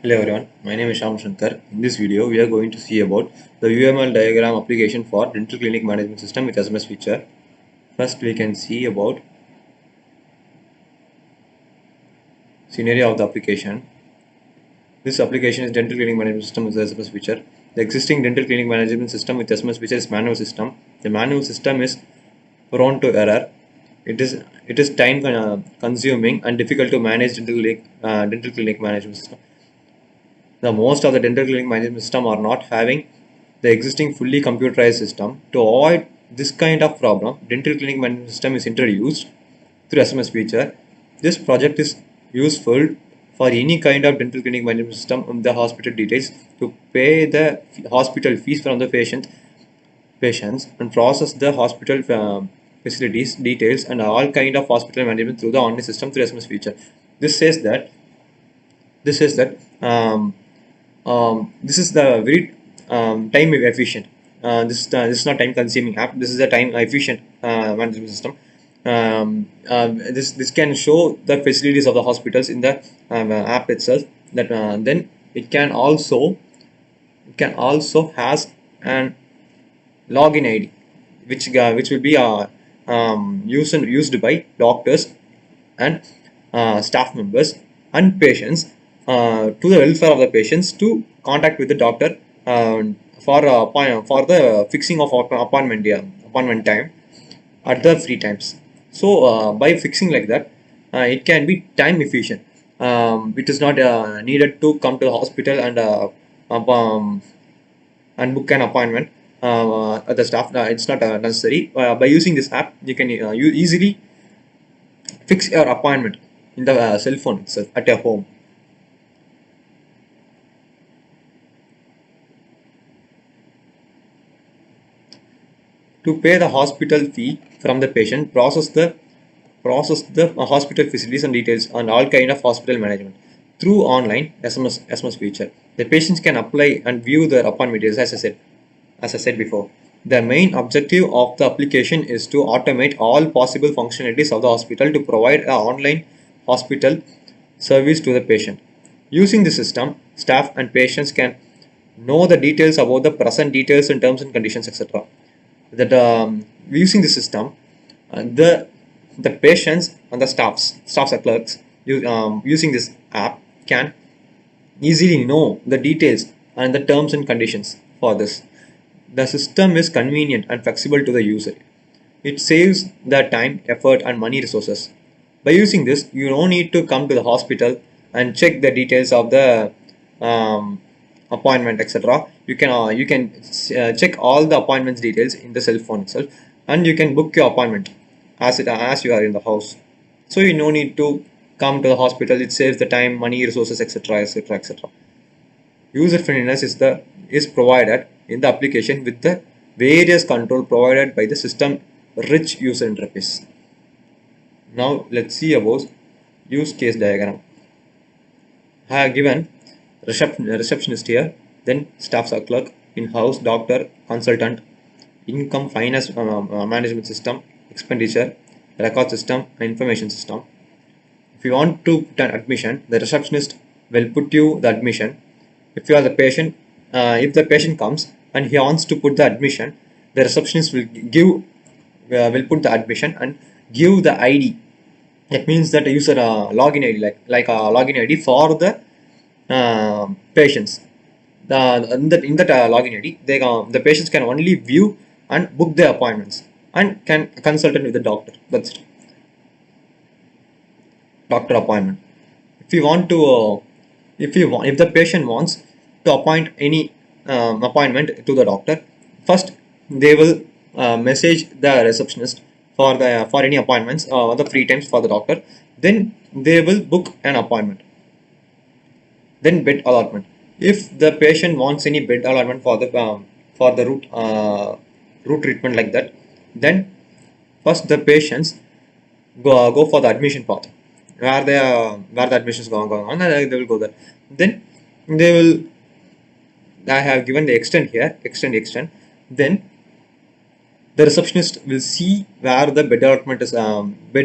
Hello everyone, my name is Shyam Shankar. In this video, we are going to see about the UML diagram application for dental clinic management system with SMS feature. First, we can see about scenario of the application. This application is dental clinic management system with SMS feature. The existing dental clinic management system with SMS feature is manual system. The manual system is prone to error. It is time consuming and difficult to manage dental clinic management system. The most of the dental clinic management system are not having the existing fully computerized system. To avoid this kind of problem, dental clinic management system is introduced through SMS feature. This project is useful for any kind of dental clinic management system on the hospital details to pay the hospital fees from the patients and process the hospital facilities details and all kind of hospital management through the online system through SMS feature. This says that this is that this is the very time efficient. This is not time consuming app. This is a time efficient management system. This can show the facilities of the hospitals in the app itself. That then it can also has an login ID, which will be used by doctors and staff members and patients to the welfare of the patients to contact with the doctor for the fixing of appointment time at the free times. So by fixing like that, it can be time efficient. It is not needed to come to the hospital and book an appointment at the staff. It's not necessary. By using this app, you easily fix your appointment in the cell phone itself at your home. To pay the hospital fee from the patient, process the hospital facilities and details on all kind of hospital management through online SMS feature. The patients can apply and view their appointment details as I said before. The main objective of the application is to automate all possible functionalities of the hospital to provide an online hospital service to the patient. Using the system, staff and patients can know the details about the present details and terms and conditions, etc. That using the system, the patients and the staffs and clerks using this app can easily know the details and the terms and conditions for this. The system is convenient and flexible to the user. It saves the time, effort, and money resources. By using this, you don't need to come to the hospital and check the details of the appointment, etc. You can check all the appointments details in the cell phone itself, and you can book your appointment as you are in the house. So you no need to come to the hospital. It saves the time, money, resources, etc., etc., etc. User friendliness is provided in the application with the various control provided by the system rich user interface. Now let's see about use case diagram. I have given receptionist here, then staff or clerk, in-house, doctor, consultant, income finance management system, expenditure, record system, and information system. If you want to put an admission, the receptionist will put you the admission. If you are the patient, if the patient comes and he wants to put the admission, the receptionist will put the admission and give the ID. That means that user login ID, like a login ID for the patients. In that login ID, the patients can only view and book their appointments and can consult with the doctor. That's it. Doctor appointment. If you want to, if the patient wants to appoint any appointment to the doctor, first they will message the receptionist for any appointments or the free times for the doctor. Then they will book an appointment. Then bed allotment. If the patient wants any bed allotment for the root treatment like that, then first the patients go for the admission path where the admission is going on, and they will go there. Then they will. I have given the extend here, extend. Then the receptionist will see where the bed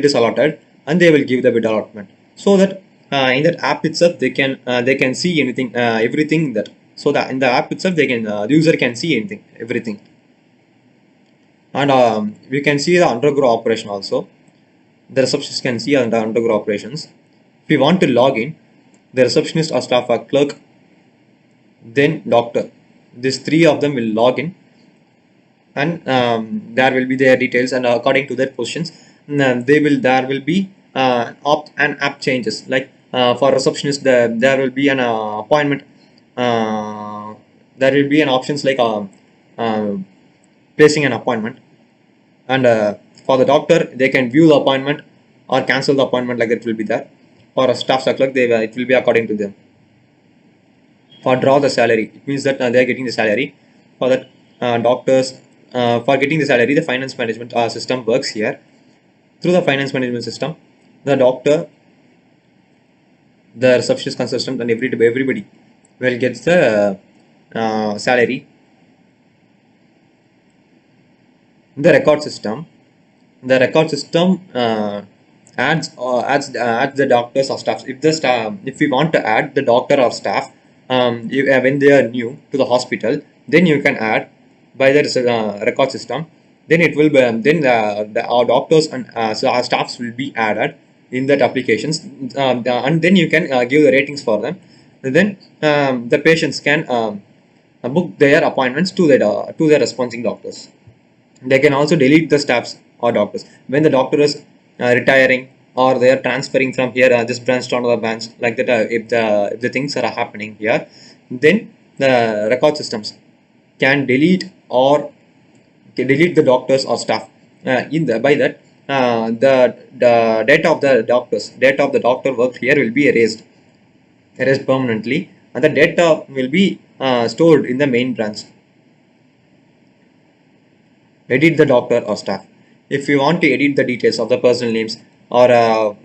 is allotted, and they will give the bed allotment, so that in that app itself they can see anything, everything that, so that in the app itself they can, the user can see anything, everything. And we can see the undergo operation also. The receptionist can see the undergo operations. If we want to log in, the receptionist or staff or clerk, then doctor, these three of them will log in, and there will be their details, and according to their positions, they will there will be opt and app changes, like for receptionist there will be an appointment, uh, there will be an options like uh, placing an appointment, and for the doctor they can view the appointment or cancel the appointment, like that will be there. For a staff or clerk, it will be according to them. For draw the salary, it means that they are getting the salary. For that, doctors, for getting the salary, the finance management system works here. Through the finance management system, the doctor, the receptionist consultant, and everybody will get the salary. The record system, adds the doctors or staff. If we want to add the doctor or staff, when they are new to the hospital, then you can add by the record system. Then it will be, then our doctors and so our staffs will be added in that applications, and then you can give the ratings for them. Then the patients can book their appointments to their responding doctors. They can also delete the staffs or doctors when the doctor is retiring, or they are transferring from here, this branch to another branch, like that. If the things are happening here, then the record systems can delete or can delete the doctors or staff. In the by that, the data of the doctor work here will be erased permanently, and the data will be stored in the main branch. Edit the doctor or staff. If you want to edit the details of the personal names, or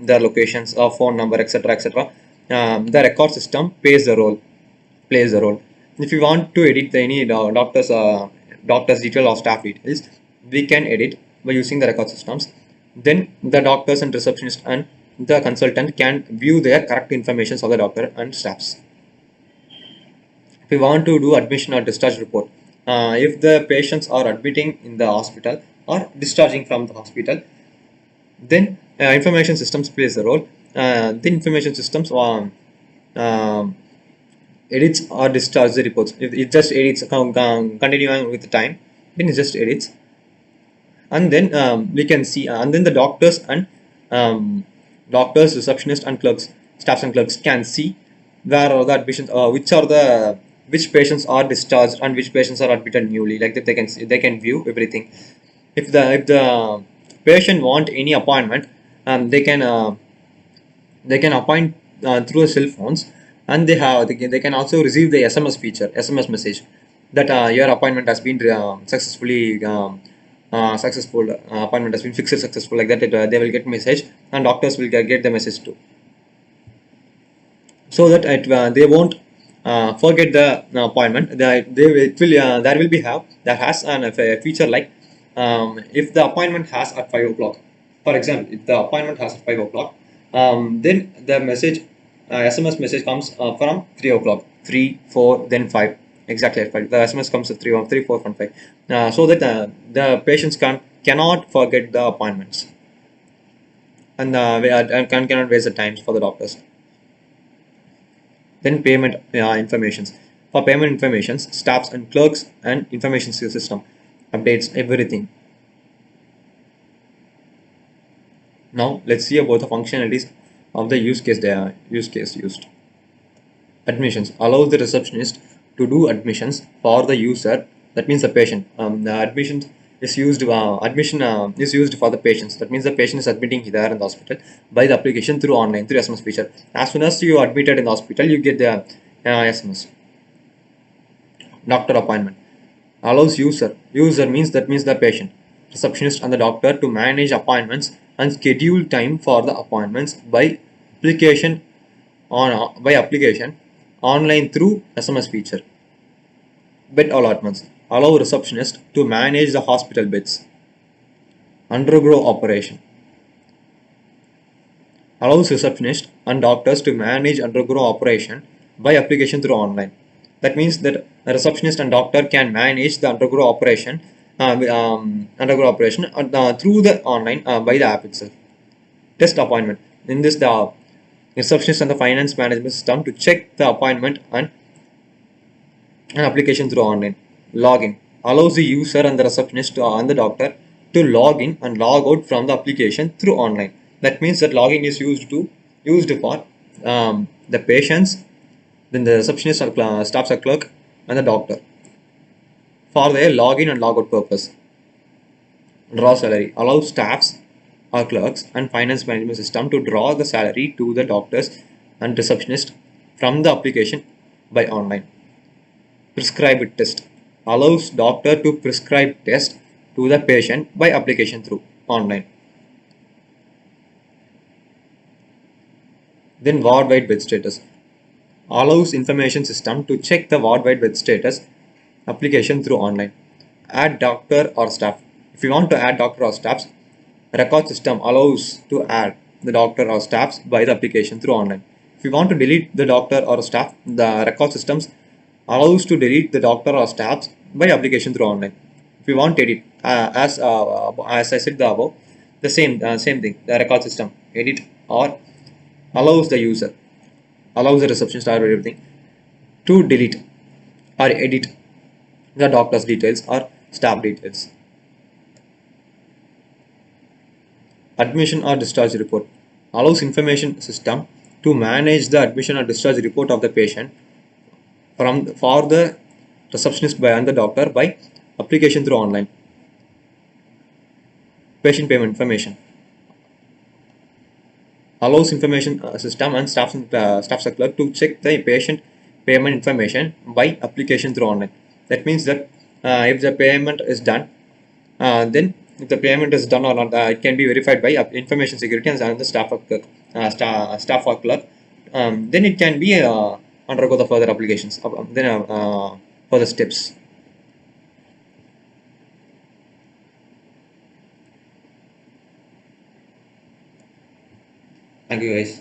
their locations or phone number, etc., etc., the record system plays the role. If you want to edit any doctor's detail or staff details, we can edit by using the record systems. Then the doctors and receptionist and the consultant can view their correct information of the doctor and staffs. If we want to do admission or discharge report, if the patients are admitting in the hospital or discharging from the hospital, then information systems plays a role. The information systems um, edits or discharge the reports. If it just edits, continuing with the time, then it just edits, and then we can see, and then the um, doctors, receptionists, and clerks, staffs and clerks can see where are the admissions, which patients are discharged and which patients are admitted newly. Like that, they can view everything. If the patient want any appointment, they can appoint through cell phones, and they can also receive the SMS feature, SMS message, that your appointment has been successful, appointment has been fixed successful, like that. They will get message, and doctors will get the message too, so that they won't forget the appointment. There will be have that has a feature like, if the appointment has at 5 o'clock. For example, if the appointment has at 5 o'clock, then the message, SMS message comes from 3 o'clock, 3, 4, then 5, exactly at 5. The SMS comes at 3, 1, 3, 4, and 5, so that the patients cannot forget the appointments, and cannot waste the times for the doctors. Then payment informations. For payment informations, staffs and clerks and information system updates everything. Now let's see about the functionalities of the use case used. Admissions allows the receptionist to do admissions for the user. That means the patient. The admission is used for the patients. That means the patient is admitting there in the hospital by the application through online, through SMS feature. As soon as you are admitted in the hospital, you get the SMS. Doctor appointment allows user means the patient, receptionist, and the doctor to manage appointments and schedule time for the appointments by application online through SMS feature. Bed allotments allow receptionist to manage the hospital beds. Undergo operation allows receptionists and doctors to manage undergo operation by application through online. That means that a receptionist and doctor can manage the undergo operation through the online by the app itself. Test appointment. In this, the receptionist and the finance management system to check the appointment and an application through online. Login allows the user and the receptionist and the doctor to log in and log out from the application through online. That means that login is used for the patients, then the receptionist or staff or clerk, and the doctor for their login and logout purpose. Draw salary allows staffs or clerks and finance management system to draw the salary to the doctors and receptionist from the application by online. Prescribed test allows doctor to prescribe test to the patient by application through online. Then ward wide bed status allows information system to check the ward wide bed status application through online. Add doctor or staff. If you want to add doctor or staffs, record system allows to add the doctor or staffs by the application through online. If you want to delete the doctor or staff, the record systems allows to delete the doctor or staffs by application through online. If you want to edit, as I said the above, the same thing. The record system edit or allows the user, allows the receptionist or everything to delete or edit the doctor's details or staff details. Admission or discharge report allows information system to manage the admission or discharge report of the patient for the receptionist and the doctor by application through online. Patient payment information allows information system and staff circular to check the patient payment information by application through online. That means that if the payment is done, then if the payment is done or not, it can be verified by information security and the staff or clerk. Then it can be undergo the further applications, further steps. Thank you guys.